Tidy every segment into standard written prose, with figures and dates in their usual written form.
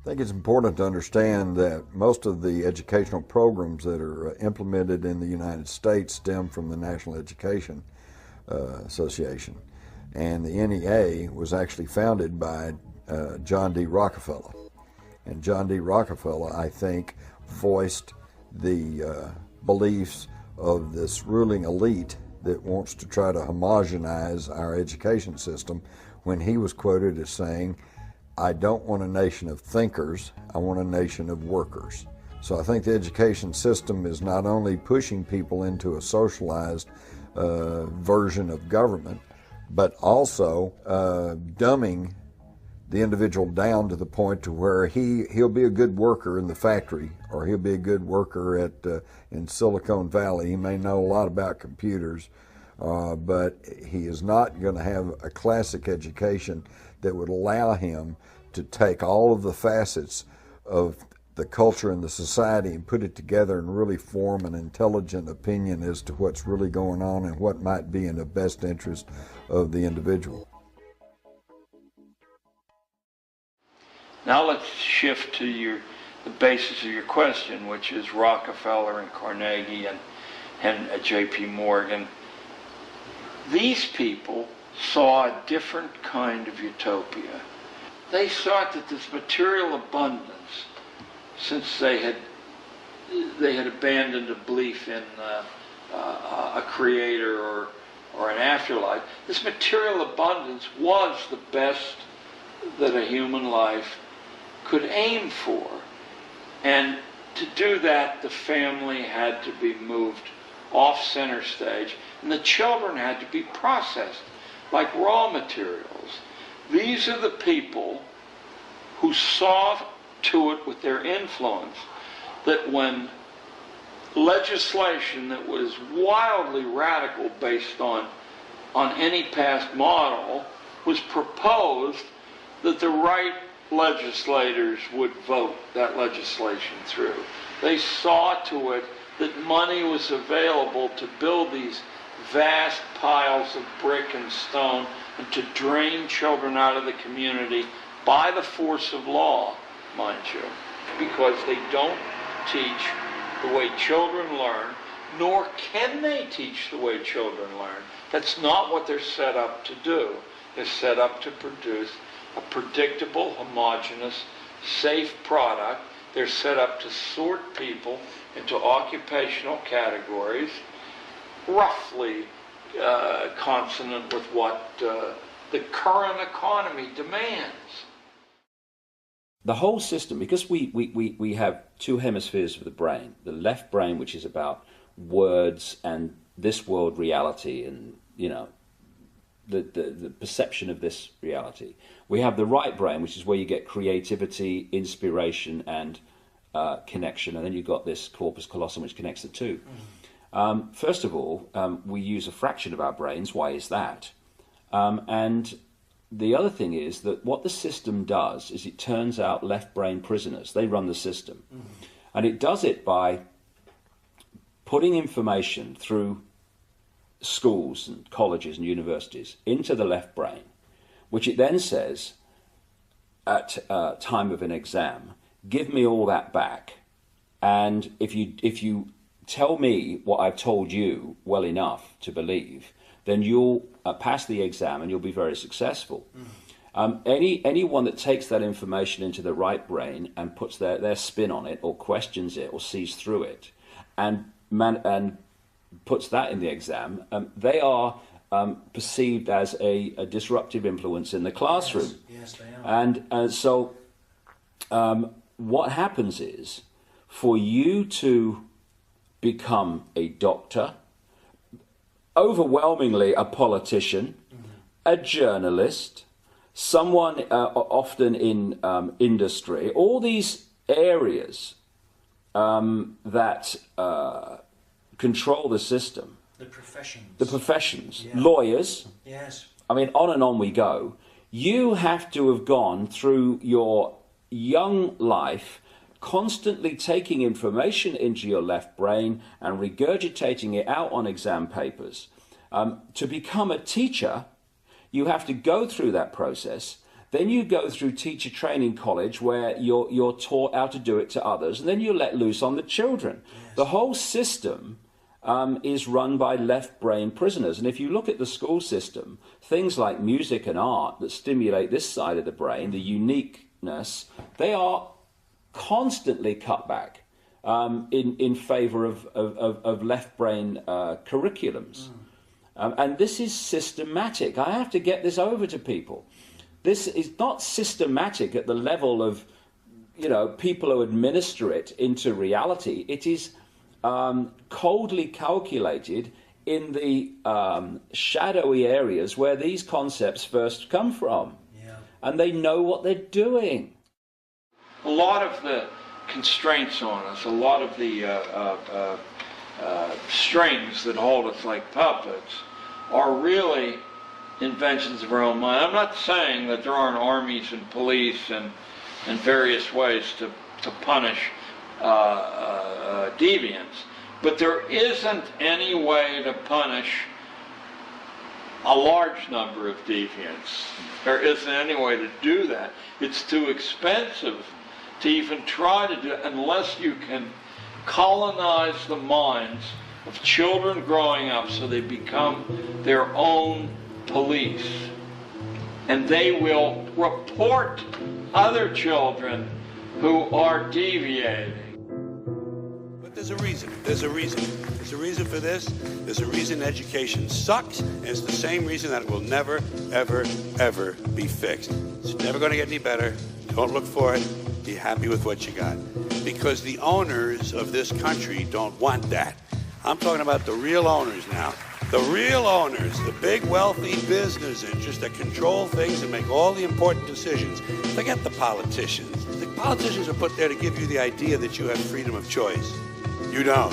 I think it's important to understand that most of the educational programs that are implemented in the United States stem from the National Education Association. And the NEA was actually founded by John D. Rockefeller. And John D. Rockefeller, I think, voiced the beliefs of this ruling elite that wants to try to homogenize our education system when he was quoted as saying, "I don't want a nation of thinkers, I want a nation of workers." So I think the education system is not only pushing people into a socialized version of government, but also dumbing the individual down to the point to where he'll be a good worker in the factory, or he'll be a good worker in Silicon Valley. He may know a lot about computers, but he is not going to have a classic education that would allow him to take all of the facets of the culture and the society and put it together and really form an intelligent opinion as to what's really going on and what might be in the best interest of the individual. Now let's shift to the basis of your question, which is Rockefeller and Carnegie and J.P. Morgan. These people saw a different kind of utopia. They thought that this material abundance, since they had abandoned a belief in a creator or an afterlife, this material abundance was the best that a human life could aim for. And to do that, the family had to be moved off center stage, and the children had to be processed like raw materials. These are the people who saw to it with their influence that when legislation that was wildly radical based on any past model was proposed, that the right legislators would vote that legislation through. They saw to it that money was available to build these vast piles of brick and stone and to drain children out of the community by the force of law, mind you, because they don't teach the way children learn, nor can they teach the way children learn. That's not what they're set up to do. They're set up to produce a predictable, homogeneous, safe product. They're set up to sort people into occupational categories, roughly consonant with what the current economy demands. The whole system, because we have two hemispheres of the brain, the left brain, which is about words and this world reality and, the perception of this reality. We have the right brain, which is where you get creativity, inspiration, and connection, and then you've got this corpus callosum, which connects the two. First of all, we use a fraction of our brains. Why is that? And the other thing is that what the system does is it turns out left brain prisoners. They run the system. And it does it by putting information through schools and colleges and universities into the left brain, which it then says at time of an exam, give me all that back. And if you tell me what I've told you well enough to believe, then you'll pass the exam and you'll be very successful. Anyone that takes that information into the right brain and puts their spin on it or questions it or sees through it and puts that in the exam, they are perceived as a disruptive influence in the classroom. Yes, they are. And so what happens is, for you to become a doctor, overwhelmingly a politician, a journalist, someone often in industry, all these areas that control the system. The professions. The professions. Yeah. Lawyers. Yes. I mean, on and on we go. You have to have gone through your young life constantly taking information into your left brain and regurgitating it out on exam papers. To become a teacher, you have to go through that process. Then you go through teacher training college where you're taught how to do it to others, and then you're let loose on the children. Yes. The whole system is run by left-brain prisoners. And if you look at the school system, things like music and art that stimulate this side of the brain, the uniqueness, they are constantly cut back in favor of left-brain curriculums. And this is systematic. I have to get this over to people. This is not systematic at the level of, people who administer it into reality. It is coldly calculated in the shadowy areas where these concepts first come from. Yeah. And they know what they're doing. A lot of the constraints on us, a lot of the strings that hold us like puppets are really inventions of our own mind. I'm not saying that there aren't armies and police and various ways to punish deviance, but there isn't any way to punish a large number of deviants. There isn't any way to do that. It's too expensive to even try to do it unless you can colonize the minds of children growing up so they become their own police. And they will report other children who are deviating. But there's a reason. There's a reason. There's a reason for this. There's a reason education sucks, and it's the same reason that it will never, ever, ever be fixed. It's never going to get any better. Don't look for it. Be happy with what you got. Because the owners of this country don't want that. I'm talking about the real owners now. The real owners, the big wealthy business interests that control things and make all the important decisions. Forget the politicians. The politicians are put there to give you the idea that you have freedom of choice. You don't.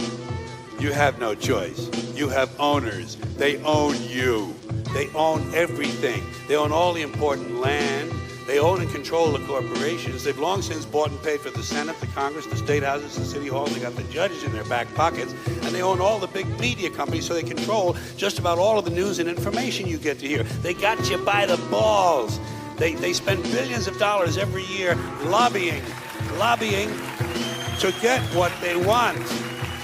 You have no choice. You have owners. They own you. They own everything. They own all the important land. They own and control the corporations. They've long since bought and paid for the Senate, the Congress, the state houses, the city halls. They got the judges in their back pockets. And they own all the big media companies, so they control just about all of the news and information you get to hear. They got you by the balls. They spend billions of dollars every year lobbying to get what they want.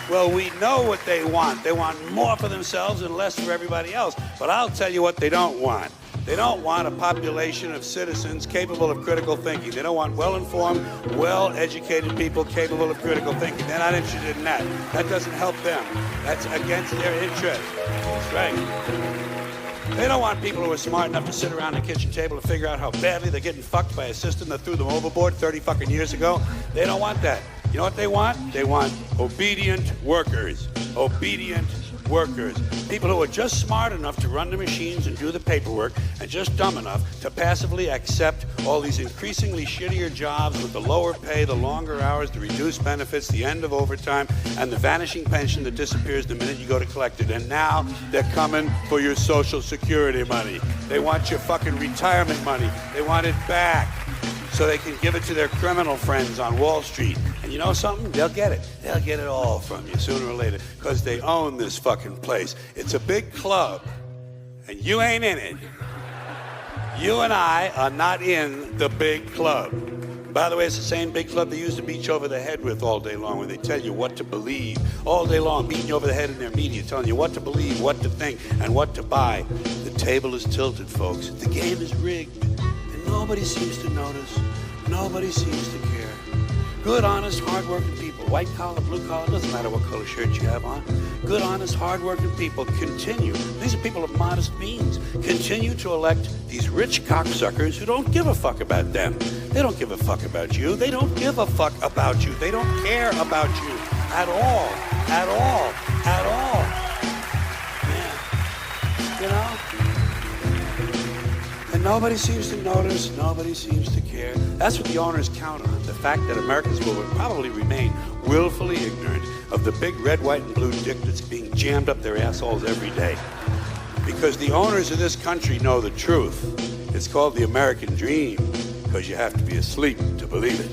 Well, we know what they want. They want more for themselves and less for everybody else. But I'll tell you what they don't want. They don't want a population of citizens capable of critical thinking. They don't want well-informed, well-educated people capable of critical thinking. They're not interested in that. That doesn't help them. That's against their interest. That's right. They don't want people who are smart enough to sit around the kitchen table and figure out how badly they're getting fucked by a system that threw them overboard 30 fucking years ago. They don't want that. You know what they want? They want obedient workers. Obedient workers. People who are just smart enough to run the machines and do the paperwork and just dumb enough to passively accept all these increasingly shittier jobs with the lower pay, the longer hours, the reduced benefits, the end of overtime, and the vanishing pension that disappears the minute you go to collect it. And now they're coming for your Social Security money. They want your fucking retirement money. They want it back so they can give it to their criminal friends on Wall Street. And you know something? They'll get it. They'll get it all from you sooner or later because they own this fucking place. It's a big club, and you ain't in it. You and I are not in the big club. By the way, it's the same big club they used to beat you over the head with all day long, where they tell you what to believe all day long, beating you over the head in their media, telling you what to believe, what to think, and what to buy. The table is tilted, folks. The game is rigged. Nobody seems to notice. Nobody seems to care. Good, honest, hard-working people, white collar, blue collar, doesn't matter what color shirt you have on. Good, honest, hard-working people continue. These are people of modest means. Continue to elect these rich cocksuckers who don't give a fuck about them. They don't give a fuck about you. They don't give a fuck about you. They don't care about you at all. At all. At all. Yeah. You know? And nobody seems to notice, nobody seems to care. That's what the owners count on, the fact that Americans will probably remain willfully ignorant of the big red, white, and blue dick that's being jammed up their assholes every day. Because the owners of this country know the truth. It's called the American dream, because you have to be asleep to believe it.